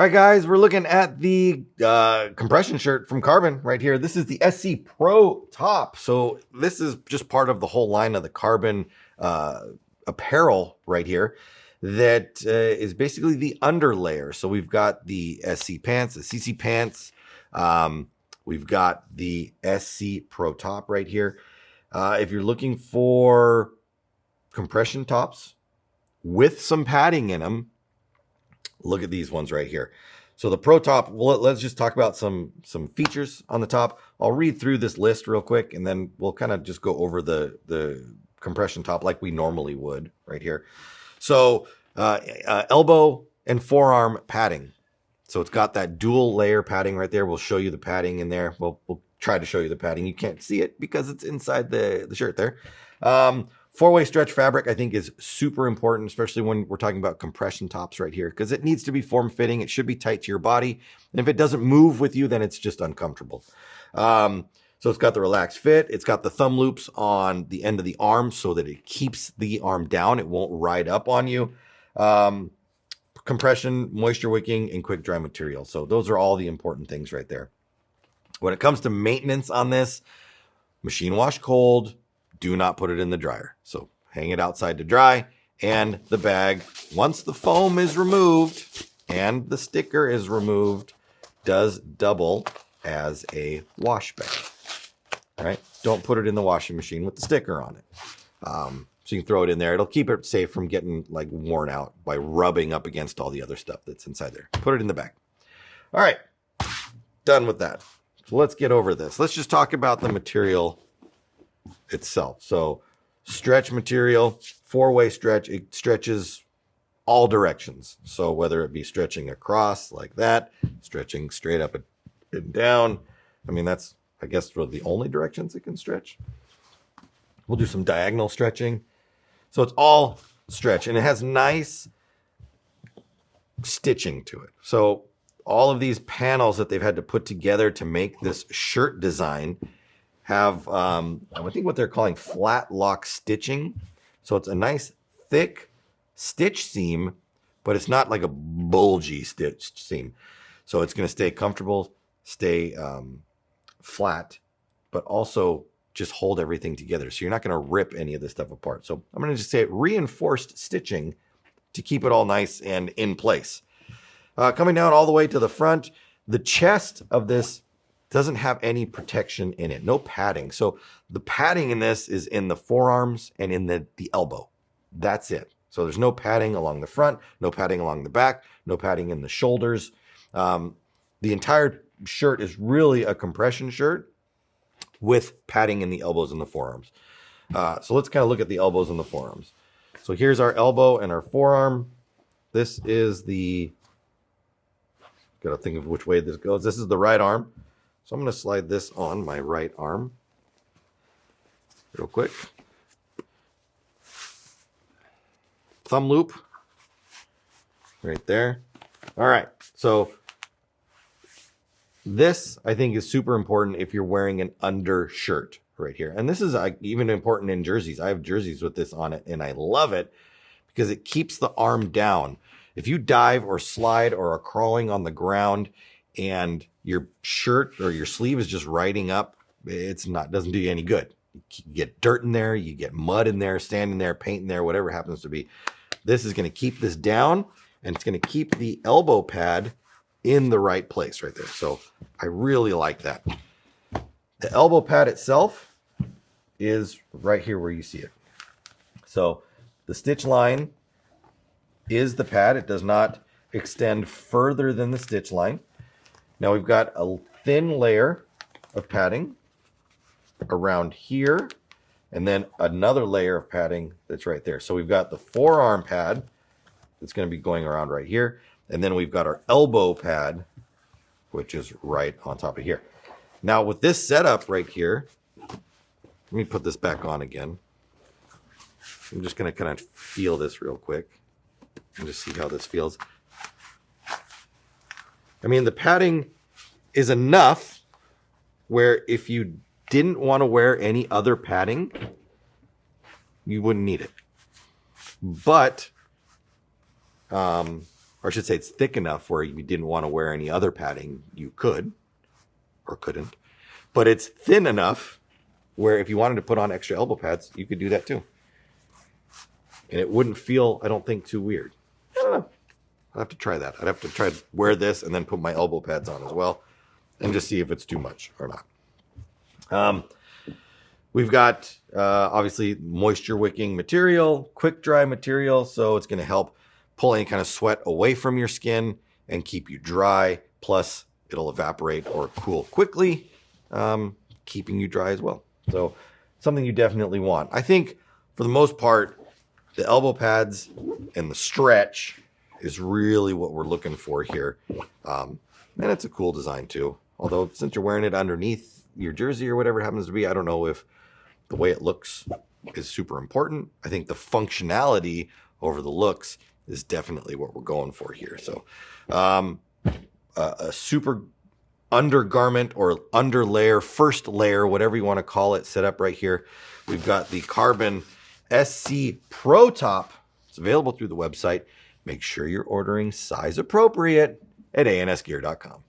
All right, guys, we're looking at the compression shirt from Carbon right here. This is the SC Pro top. So this is just part of the whole line of the Carbon apparel right here that is basically the underlayer. So we've got the SC pants, the CC pants. We've got the SC Pro top right here. If you're looking for compression tops with some padding in them, look at these ones right here. So the Pro Top, let's just talk about some features on the top. I'll read through this list real quick, and then we'll kind of just go over the compression top like we normally would right here. So elbow and forearm padding. So it's got that dual layer padding right there. We'll show you the padding in there. We'll try to show you the padding. You can't see it because it's inside the shirt there. Four-way stretch fabric, I think, is super important, especially when we're talking about compression tops right here, because it needs to be form-fitting. It should be tight to your body. And if it doesn't move with you, then it's just uncomfortable. So it's got the relaxed fit. It's got the thumb loops on the end of the arm so that it keeps the arm down. It won't ride up on you. Compression, moisture wicking, and quick dry material. So those are all the important things right there. When it comes to maintenance on this, machine wash cold. Do not put it in the dryer. So hang it outside to dry. And the bag, once the foam is removed and the sticker is removed, does double as a wash bag. All right? Don't put it in the washing machine with the sticker on it. So you can throw it in there. It'll keep it safe from getting like worn out by rubbing up against all the other stuff that's inside there. Put it in the bag. All right. Done with that. So let's get over this. Let's just talk about the material itself. So stretch material, four-way stretch, it stretches all directions. So whether it be stretching across like that, stretching straight up and down, I mean, that's, I guess, really the only directions it can stretch. We'll do some diagonal stretching. So it's all stretch, and it has nice stitching to it. So all of these panels that they've had to put together to make this shirt design have, I think what they're calling flat lock stitching. So it's a nice thick stitch seam, but it's not like a bulgy stitch seam. So it's going to stay comfortable, stay flat, but also just hold everything together. So you're not going to rip any of this stuff apart. So I'm going to just say reinforced stitching to keep it all nice and in place. Coming down all the way to the front, the chest of this doesn't have any protection in it, no padding. So the padding in this is in the forearms and in the elbow. That's it. So there's no padding along the front, no padding along the back, no padding in the shoulders. The entire shirt is really a compression shirt with padding in the elbows and the forearms. So let's kind of look at the elbows and the forearms. So here's our elbow and our forearm. This is the, got to think of which way this goes. This is the right arm. So I'm going to slide this on my right arm real quick. Thumb loop right there. All right. So this, I think, is super important if you're wearing an undershirt right here. And this is even important in jerseys. I have jerseys with this on it, and I love it because it keeps the arm down. If you dive or slide or are crawling on the ground and your shirt or your sleeve is just riding up, doesn't do you any good. You get dirt in there, you get mud in there, sand in there, paint in there, whatever it happens to be. This is going to keep this down, and it's going to keep the elbow pad in the right place right there. So I really like that. The elbow pad itself is right here where you see it. So the stitch line is the pad. It does not extend further than the stitch line. Now we've got a thin layer of padding around here, and then another layer of padding that's right there. So we've got the forearm pad that's going to be going around right here, and then we've got our elbow pad, which is right on top of here. Now with this setup right here, let me put this back on again. I'm just going to kind of feel this real quick and just see how this feels. I mean, the padding is enough where if you didn't want to wear any other padding, you wouldn't need it. But or I should say it's thick enough where you didn't want to wear any other padding, you could or couldn't. But it's thin enough where if you wanted to put on extra elbow pads, you could do that too. And it wouldn't feel, I don't think, too weird. I don't know. I'd have to try that. I'd have to try to wear this and then put my elbow pads on as well and just see if it's too much or not. We've got, obviously, moisture wicking material, quick dry material. So it's going to help pull any kind of sweat away from your skin and keep you dry. Plus, it'll evaporate or cool quickly, keeping you dry as well. So something you definitely want. I think, for the most part, the elbow pads and the stretch is really what we're looking for here. And it's a cool design too. Although since you're wearing it underneath your jersey or whatever it happens to be, I don't know if the way it looks is super important. I think the functionality over the looks is definitely what we're going for here. So a super undergarment or underlayer, first layer, whatever you want to call it, set up right here. We've got the Carbon SC Pro Top. It's available through the website. Make sure you're ordering size appropriate at ansgear.com.